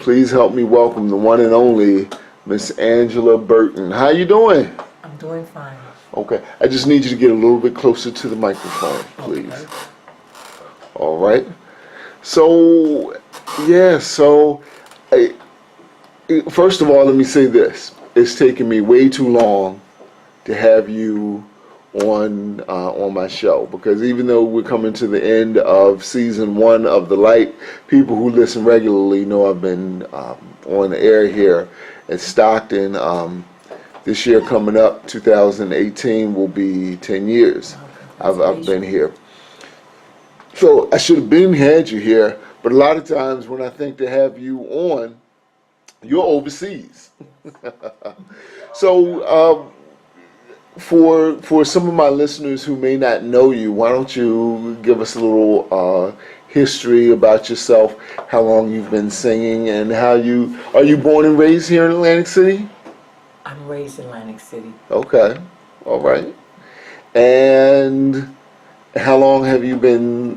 Please help me welcome the one and only Miss Angela Burton. How you doing? I'm doing fine. Okay, I just need you to get a little bit closer to the microphone, please. Okay. All right. So, yeah, first of all, let me say this. It's taken me way too long to have you on my show, because even though we're coming to the end of season 1 of The Light, people who listen regularly know I've been on the air here at Stockton. This year coming up, 2018, will be 10 years I've been here. So I should have had you here, but a lot of times when I think to have you on, you're overseas. So for some of my listeners who may not know you, why don't you give us a little history about yourself, how long you've been singing, and are you born and raised here in Atlantic City? I'm raised in Atlantic City. Okay, all right. And how long have you been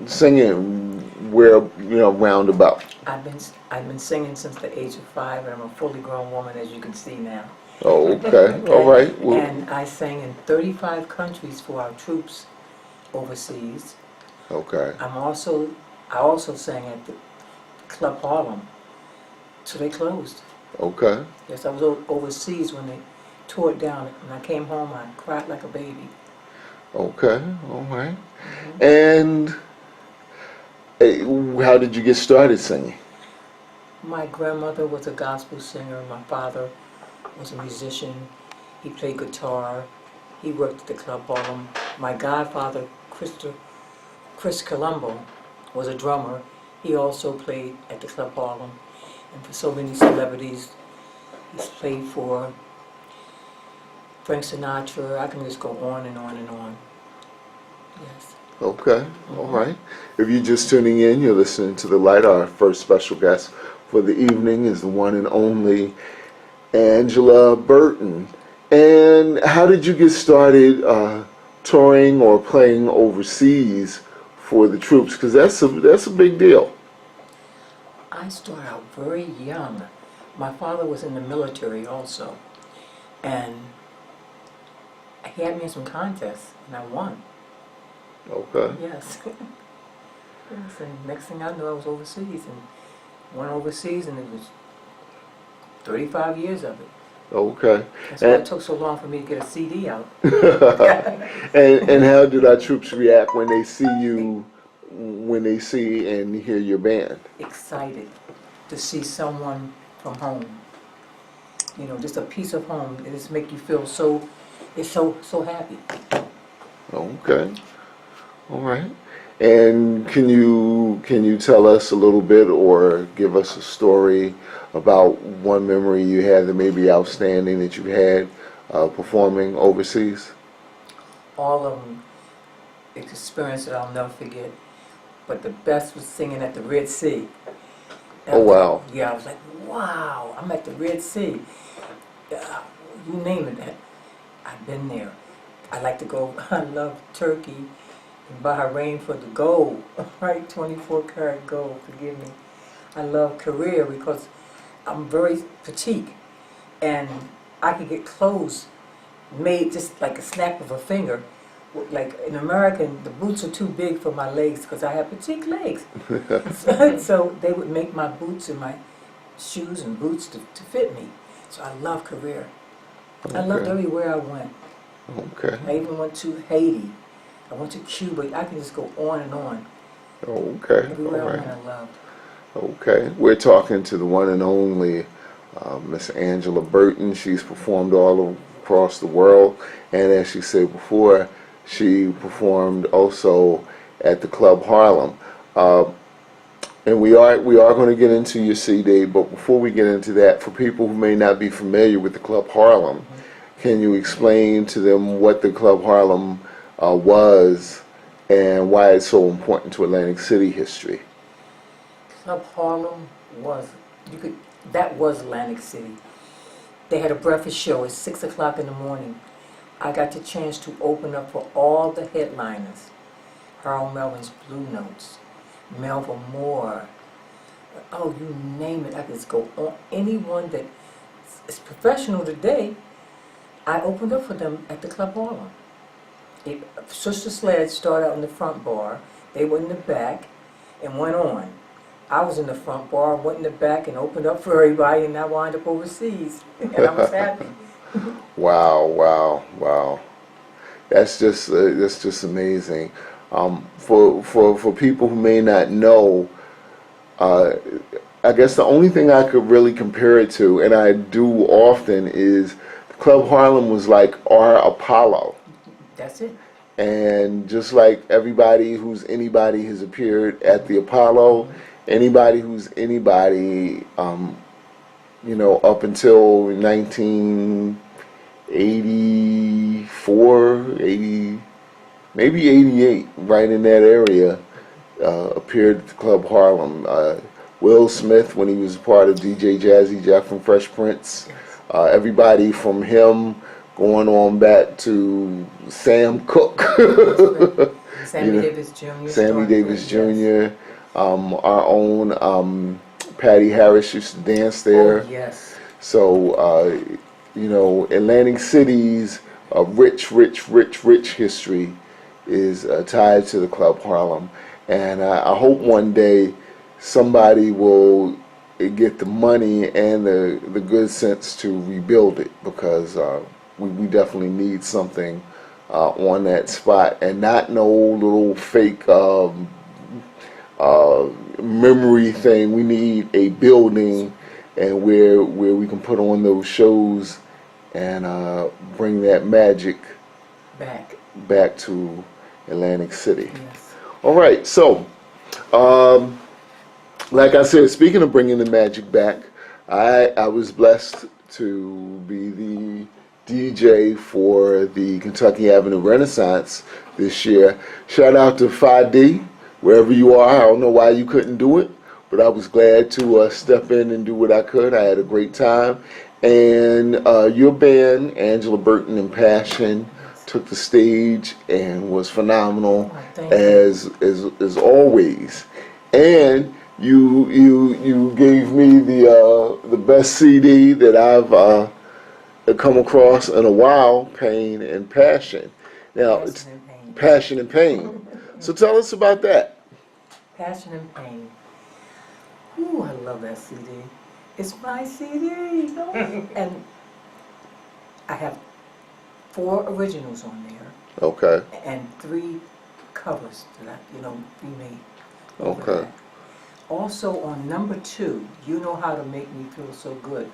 singing? Where, roundabout? I've been singing since the age of 5, and I'm a fully grown woman, as you can see now. Oh, okay. All right. Well, And I sang in 35 countries for our troops overseas. okay. I also sang at the Club Harlem till they closed. Okay. Yes, I was overseas when they tore it down. When I came home, I cried like a baby. Okay. All right. And how did you get started singing? My grandmother was a gospel singer. My father was a musician. He played guitar. He worked at the Club Harlem. My godfather, Chris Colombo, was a drummer. He also played at the Club Harlem. And for so many celebrities, he's played for Frank Sinatra. I can just go on and on and on. Yes. Okay. All right. If you're just tuning in, you're listening to The Light. Our first special guest for the evening is the one and only Angela Burton. And how did you get started touring or playing overseas for the troops? Because that's a big deal. I started out very young. My father was in the military also, and he had me in some contests, and I won. Okay. Yes. Yes, and next thing I knew, I was overseas, and went overseas, and it was 35 years of it. Okay. That's why it took so long for me to get a CD out. And how did our troops react when they see you, when they see and hear your band? Excited to see someone from home. You know, just a piece of home. It just make you feel so happy. Okay. All right. And can you tell us a little bit or give us a story about one memory you had that may be outstanding that you had performing overseas? All of them, experience that I'll never forget. But the best was singing at the Red Sea. Oh, wow. Yeah, I was like, wow, I'm at the Red Sea. You name it, I've been there. I like to go, I love Turkey and Bahrain for the gold, right? 24 karat gold, forgive me. I love Korea because I'm very petite, and I can get clothes made just like a snap of a finger. Like in America, the boots are too big for my legs because I have petite legs. So they would make my boots and my shoes and boots to fit me. So I love Korea. Okay. I loved everywhere I went. Okay. I even went to Haiti. I went to Cuba. I can just go on and on. Okay. Everywhere All I right. went, I loved. Okay. We're talking to the one and only Miss Angela Burton. She's performed all across the world, and as she said before, she performed also at the Club Harlem. And we are going to get into your CD, but before we get into that, for people who may not be familiar with the Club Harlem, can you explain to them what the Club Harlem was and why it's so important to Atlantic City history? Club Harlem was, that was Atlantic City. They had a breakfast show at 6 o'clock in the morning. I got the chance to open up for all the headliners. Harold Melvin's Blue Notes, Melvin Moore, Oh, you name it. I could just go on. Anyone that is professional today, I opened up for them at the Club Harlem. Sister Sledge started out in the front bar. They were in the back and went on. I was in the front bar, went in the back and opened up for everybody, and I wound up overseas. And I was happy. Wow, wow, wow. That's just amazing. For people who may not know, I guess the only thing I could really compare it to, and I do often, is Club Harlem was like our Apollo. That's it. And just like everybody who's anybody has appeared at the Apollo, anybody who's anybody, up until 1984, 80, maybe 88, right in that area, appeared at the Club Harlem. Will Smith, when he was part of DJ Jazzy Jeff and Fresh Prince, everybody from him going on back to Sam Cooke, Sammy Davis Jr. Sammy Davis Jr., our own Patty Harris used to dance there. Oh, yes. So, Atlantic City's rich history is tied to the Club Harlem. And I hope one day somebody will get the money and the good sense to rebuild it, because we definitely need something on that spot, and not no little fake memory thing. We need a building and where we can put on those shows and bring that magic back to Atlantic City. Yes. All right, so like I said, speaking of bringing the magic back, I was blessed to be the DJ for the Kentucky Avenue Renaissance this year. Shout out to 5D, wherever you are. I don't know why you couldn't do it, but I was glad to step in and do what I could. I had a great time. And your band, Angela Burton and Passion, took the stage and was phenomenal, as always. And you gave me the best CD that I've come across in a while, Pain and Passion. Now, it's Passion and Pain. So tell us about that. Passion and Pain. Ooh, I love that CD. It's my CD, you know? And I have 4 originals on there. Okay. And 3 covers that I, remade. Okay. Also on number 2, You Know How to Make Me Feel So Good.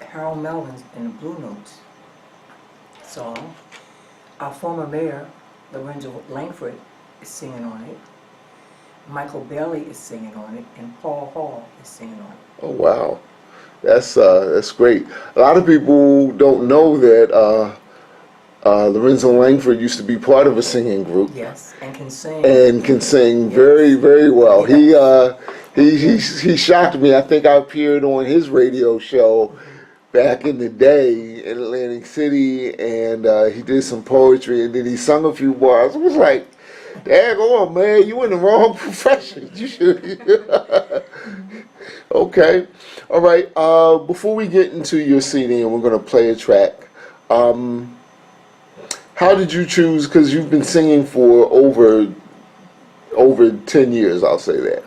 Harold Melvin's in the Blue Notes song. Our former mayor, Lorenzo Langford, is singing on it. Michael Bailey is singing on it, and Paul Hall is singing on it. Oh wow, that's great. A lot of people don't know that Lorenzo Langford used to be part of a singing group. Yes, and can sing. And can sing very, very well. Yeah. He shocked me. I think I appeared on his radio show back in the day in Atlantic City, and he did some poetry, and then he sung a few bars. It was like, daggone, man, you in the wrong profession. You should. Okay. All right. Before we get into your CD, and we're going to play a track, how did you choose, because you've been singing for over 10 years, I'll say that.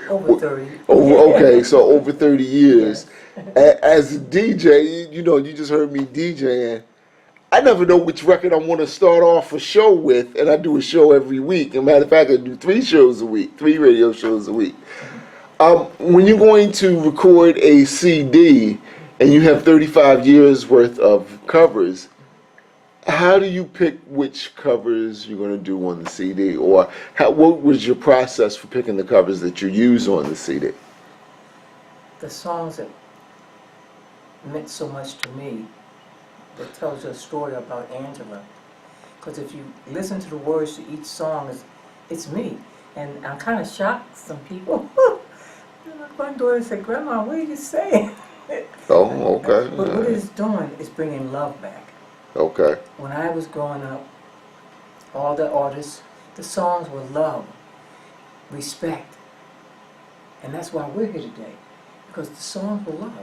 Over 30. Okay, so over 30 years. Yes. As a DJ, you just heard me DJing. I never know which record I want to start off a show with, and I do a show every week. As a matter of fact, I do 3 shows a week, 3 radio shows a week. When you're going to record a CD and you have 35 years worth of covers, how do you pick which covers you're going to do on the CD? Or what was your process for picking the covers that you use on the CD? The songs that meant so much to me, that tells you a story about Angela. Because if you listen to the words to each song, it's me. And I'm kind of shocked, some people. My granddaughter said, Grandma, what are you saying? Oh, okay. But what it's doing is bringing love back. Okay. When I was growing up, all the artists, the songs were love, respect, And that's why we're here today, because the songs were love.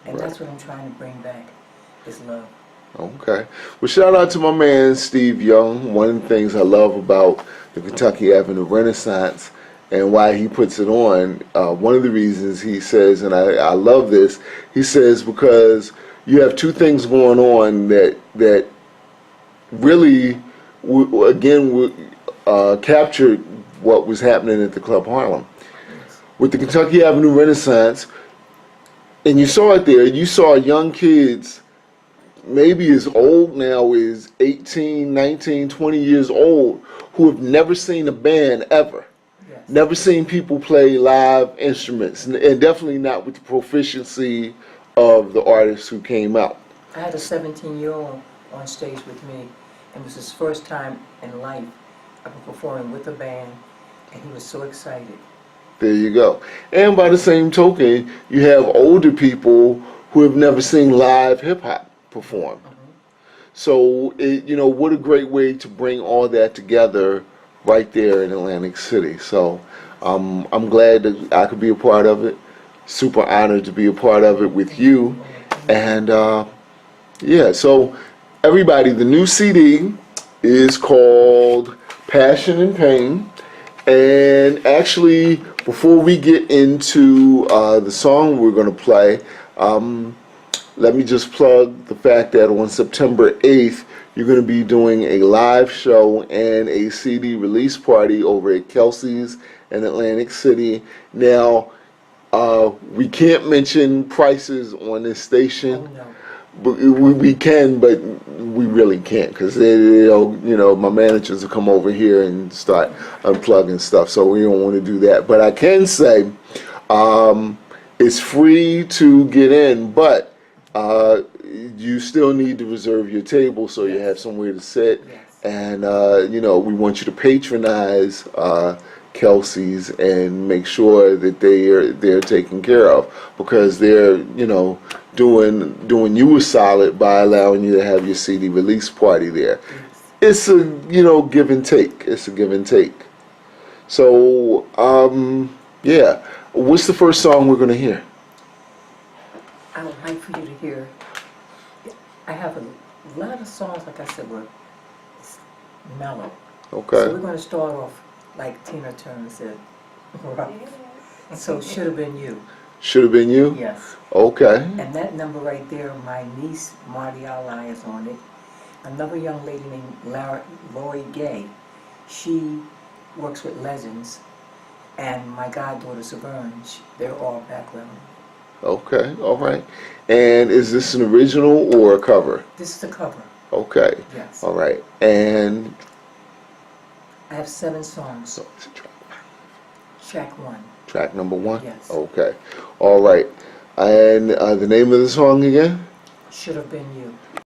And Right. that's what I'm trying to bring back, is love. Okay. Well, shout out to my man Steve Young. One of the things I love about the Kentucky Avenue Renaissance and why he puts it on, one of the reasons he says, and I love this, he says because you have two things going on that really, captured what was happening at the Club Harlem. With the Kentucky Avenue Renaissance, and you saw it there, you saw young kids maybe as old now as 18, 19, 20 years old who have never seen a band ever. Yes. Never seen people play live instruments, and definitely not with the proficiency of the artists who came out. I had a 17-year-old on stage with me, and it was his first time in life ever performing with a band, and he was so excited. There you go. And by the same token, you have older people who have never seen live hip hop perform. So, what a great way to bring all that together right there in Atlantic City. So, I'm glad that I could be a part of it. Super honored to be a part of it with you. And, so everybody, the new CD is called Passion and Pain. And actually, before we get into the song we're going to play, let me just plug the fact that on September 8th, you're going to be doing a live show and a CD release party over at Kelsey's in Atlantic City. Now, we can't mention prices on this station. Oh, no. But we can, but we really can't, because my managers will come over here and start unplugging stuff, so we don't want to do that. But I can say it's free to get in, but you still need to reserve your table so you have somewhere to sit. Yes. And we want you to patronize Kelsey's and make sure that they're taken care of, because they're doing you a solid by allowing you to have your CD release party there. Yes. It's a give and take. It's a give and take. So what's the first song we're gonna hear? I would like for you to hear, I have a lot of songs, like I said, were mellow. Okay. So we're going to start off like Tina Turner said, rough. So Should Have Been You. Should Have Been You? Yes. Okay. And that number right there, my niece Marty Ali is on it. Another young lady named Lori Gay. She works with Legends. And my goddaughter Severn, they're all background. Okay. All right. And is this an original or a cover? This is the cover. Okay. Yes. All right. And I have 7 songs. so it's a track. Track 1. Track number 1? Yes. Okay. All right. And the name of the song again? Should Have Been You.